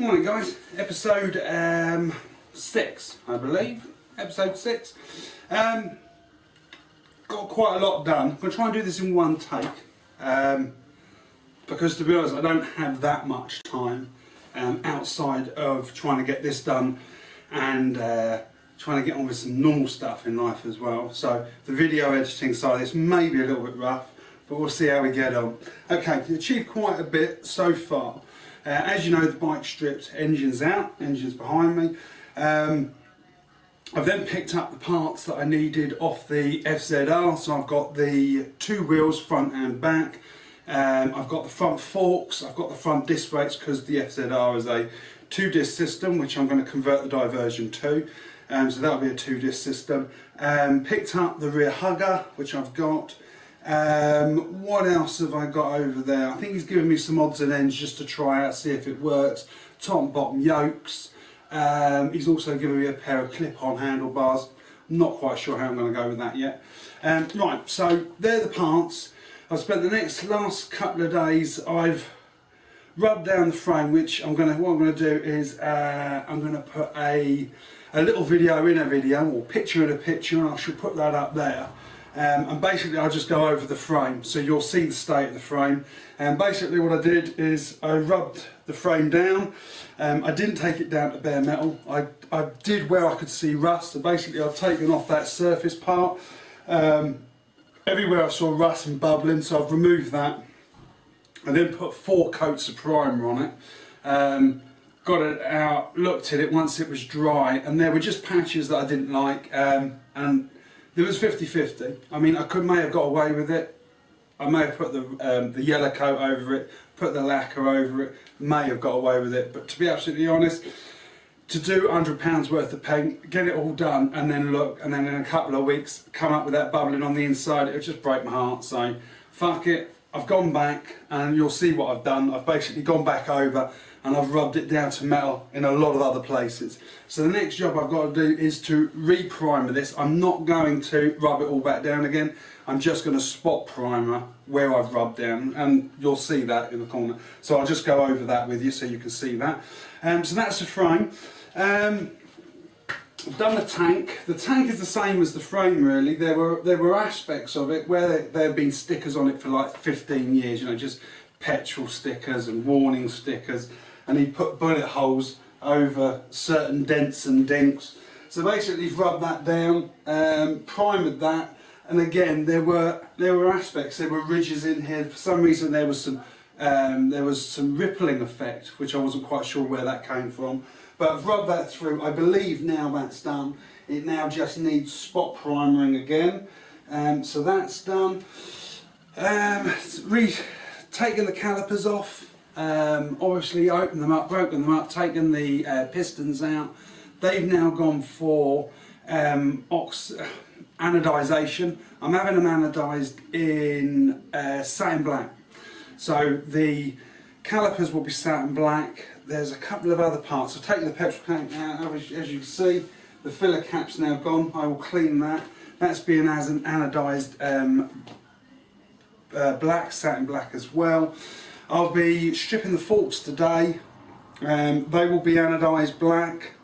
Morning guys, episode 6 I believe, episode 6. Got quite a lot done. I'm going to try and do this in one take because to be honest I don't have that much time outside of trying to get this done and trying to get on with some normal stuff in life as well. So the video editing side of this may be a little bit rough, but we'll see how we get on. Okay, achieved quite a bit so far. As you know, the bike stripped, engine's out, engine's behind me. I've then picked up the parts that I needed off the FZR, so I've got the two wheels, front and back. I've got the front forks, I've got the front disc brakes because the FZR is a 2-disc system, which I'm going to convert the Diversion to. So that'll be a 2-disc system. Picked up the rear hugger, which I've got. What else have I got over there? I think he's given me some odds and ends just to try out, see if it works. Top and bottom yokes. He's also given me a pair of clip-on handlebars. I'm not quite sure how I'm going to go with that yet. Right, so they're the parts. I've spent the last couple of days, I've rubbed down the frame, which what I'm going to do is I'm going to put a little video in a video, or picture in a picture, and I shall put that up there. And basically I'll just go over the frame, so you'll see the state of the frame. And basically what I did is I rubbed the frame down. I didn't take it down to bare metal. I did where I could see rust, so basically I've taken off that surface part. Everywhere I saw rust and bubbling, so I've removed that. I then put 4 coats of primer on it. Got it out, looked at it once it was dry, and there were just patches that I didn't like, and there was 50-50. I mean, may have got away with it. I may have put the yellow coat over it, put the lacquer over it, may have got away with it. But to be absolutely honest, to do £100 worth of paint, get it all done, and then look, and then in a couple of weeks come up with that bubbling on the inside, it would just break my heart. So fuck it, I've gone back, and you'll see what I've done. I've basically gone back over and I've rubbed it down to metal in a lot of other places. So the next job I've got to do is to re-primer this. I'm not going to rub it all back down again. I'm just going to spot primer where I've rubbed down, and you'll see that in the corner. So I'll just go over that with you so you can see that. So that's the frame. I've done the tank. The tank is the same as the frame really. There were aspects of it where there have been stickers on it for like 15 years, you know, just petrol stickers and warning stickers. And he put bullet holes over certain dents and dinks. So basically he's rubbed that down, primed that, and again there were aspects, there were ridges in here. For some reason there was some rippling effect, which I wasn't quite sure where that came from. But I've rubbed that through. I believe now that's done. It now just needs spot primering again. So that's done. Taking the calipers off. Obviously opened them up, broken them up, taken the pistons out. They've now gone for anodization. I'm having them anodized in satin black. So the calipers will be satin black. There's a couple of other parts. I've taken the petrol tank out, as you can see. The filler cap's now gone. I will clean that. That's being as an anodized black, satin black as well. I'll be stripping the forks today. They will be anodized black.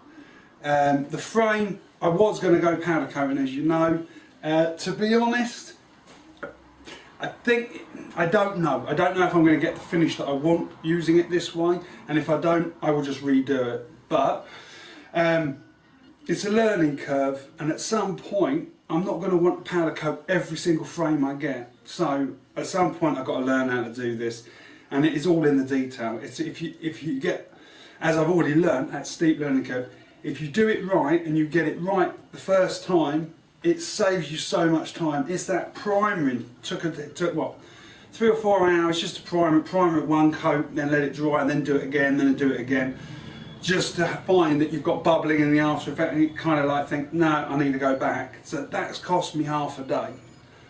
The frame, I was going to go powder coating, as you know. To be honest, I don't know if I'm going to get the finish that I want using it this way, and if I don't, I will just redo it. But it's a learning curve, and at some point I'm not going to want to powder coat every single frame I get. So at some point I've got to learn how to do this. And it is all in the detail. It's if you get, as I've already learned, that steep learning curve, if you do it right and you get it right the first time, it saves you so much time. It's that priming. It took what, 3 or 4 hours just to primer it one coat, then let it dry, and then do it again, then do it again. Just to find that you've got bubbling in the after effect, and you kind of like think, no, I need to go back. So that's cost me half a day.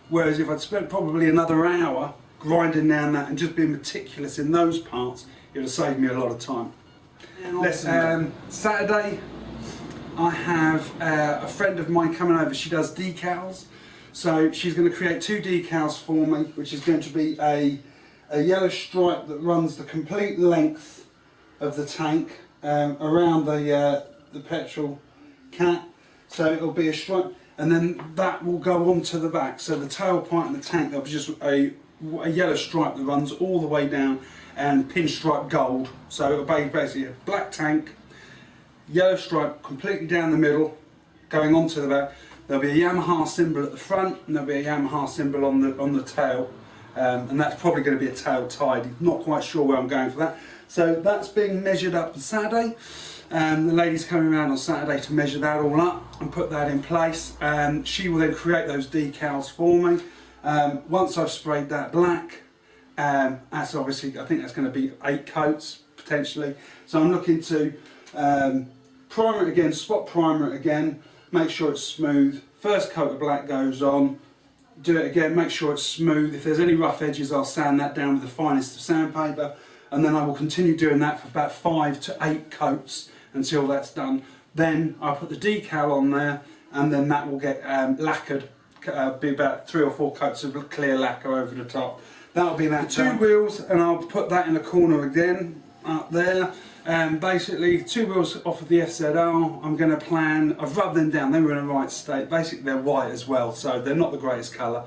Whereas if I'd spent probably another hour grinding down that and just being meticulous in those parts, it would have saved me a lot of time. Saturday I have a friend of mine coming over. She does decals, so she's going to create 2 decals for me, which is going to be a yellow stripe that runs the complete length of the tank, around the petrol cap, so it'll be a stripe, and then that will go onto the back. So the tailpipe and the tank, there'll be just a yellow stripe that runs all the way down, and pinstripe gold. So it'll be basically a black tank, yellow stripe completely down the middle, going onto the back. There'll be a Yamaha symbol at the front, and there'll be a Yamaha symbol on the tail, and that's probably going to be a tail tidy. Not quite sure where I'm going for that. So that's being measured up on Saturday. The lady's coming around on Saturday to measure that all up and put that in place. She will then create those decals for me. Once I've sprayed that black, that's obviously, I think that's going to be 8 coats potentially. So I'm looking to primer it again, spot primer it again, make sure it's smooth. First coat of black goes on, do it again, make sure it's smooth. If there's any rough edges, I'll sand that down with the finest of sandpaper, and then I will continue doing that for about 5 to 8 coats until that's done. Then I'll put the decal on there, and then that will get lacquered. Be about 3 or 4 coats of clear lacquer over the top. That'll be that. 2 wheels, and I'll put that in the corner again up there. Basically 2 wheels off of the FZR. I'm going to plan, I've rubbed them down, they were in the right state. Basically they're white as well, so they're not the greatest colour.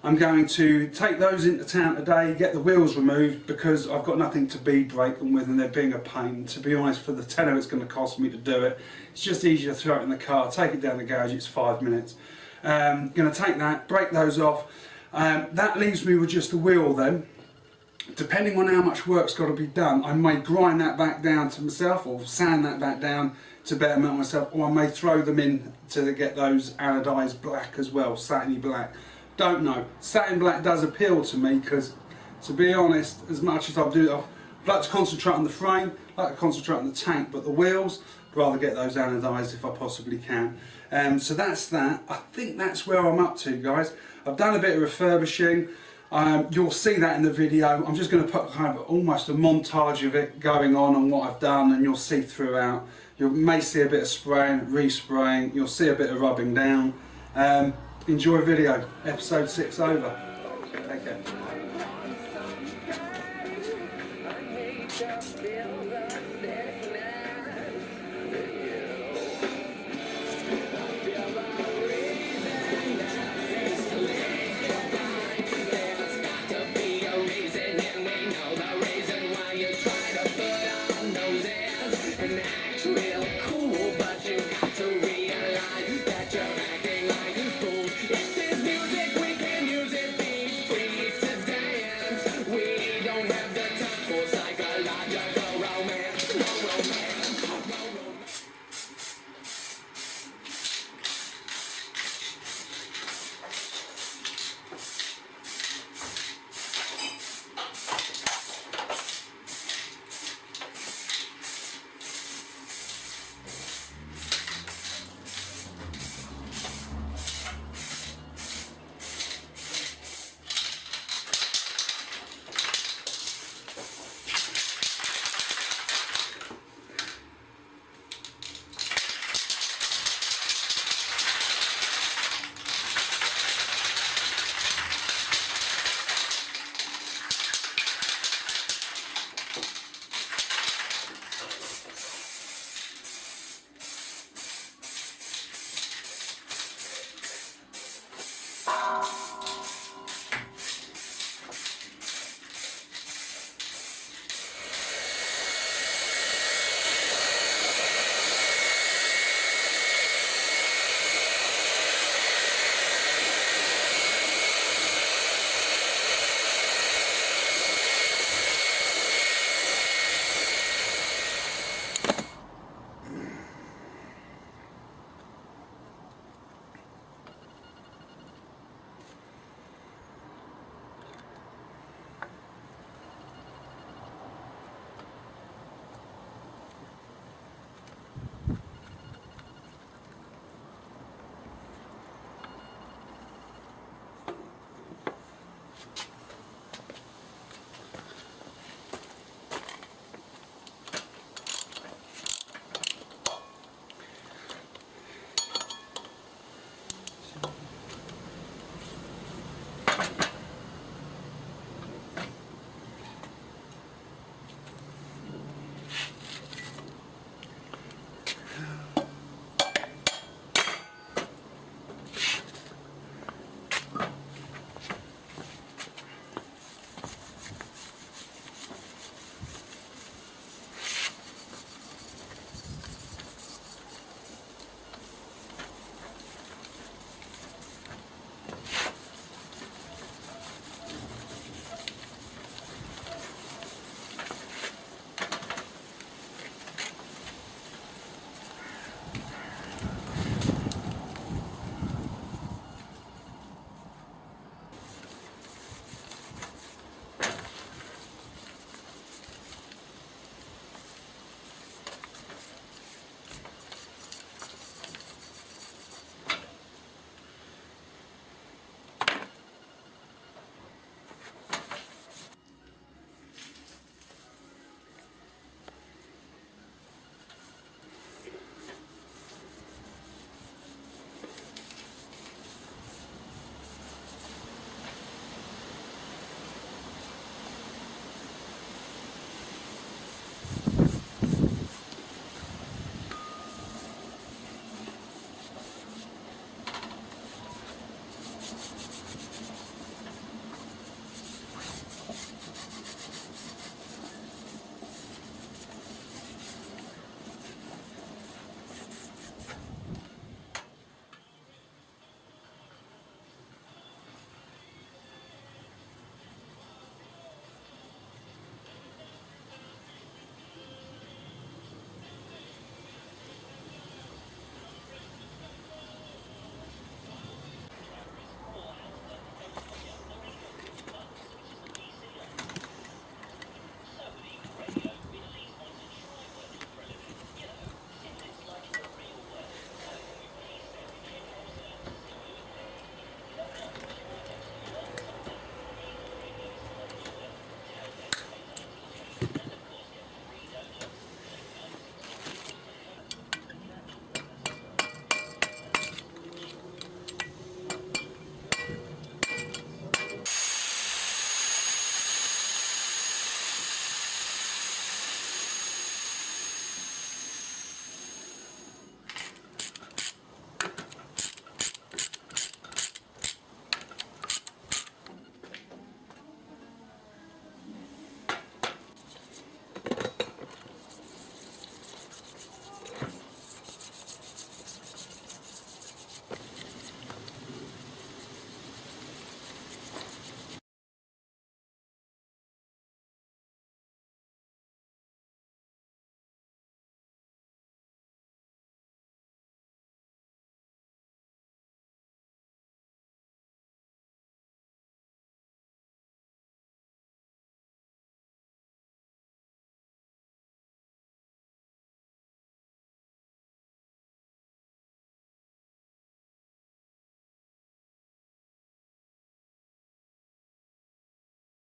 I'm going to take those into town today, get the wheels removed, because I've got nothing to bead brake them with and they're being a pain. To be honest, for the tenner it's going to cost me to do it, it's just easier to throw it in the car, take it down the garage, it's 5 minutes. Going to take that, break those off. That leaves me with just the wheel then. Depending on how much work's got to be done, I may grind that back down to myself, or sand that back down to betterment myself, or I may throw them in to get those anodised black as well, satiny black. Don't know. Satin black does appeal to me because, to be honest, as much as I'd like to concentrate on the frame, I'd like to concentrate on the tank, but the wheels, I'd rather get those anodised if I possibly can. So that's that. I think that's where I'm up to, guys. I've done a bit of refurbishing. You'll see that in the video. I'm just going to put kind of almost a montage of it going on and what I've done, and you'll see throughout. You may see a bit of spraying, respraying, you'll see a bit of rubbing down. Enjoy video. Episode 6 over. Take care.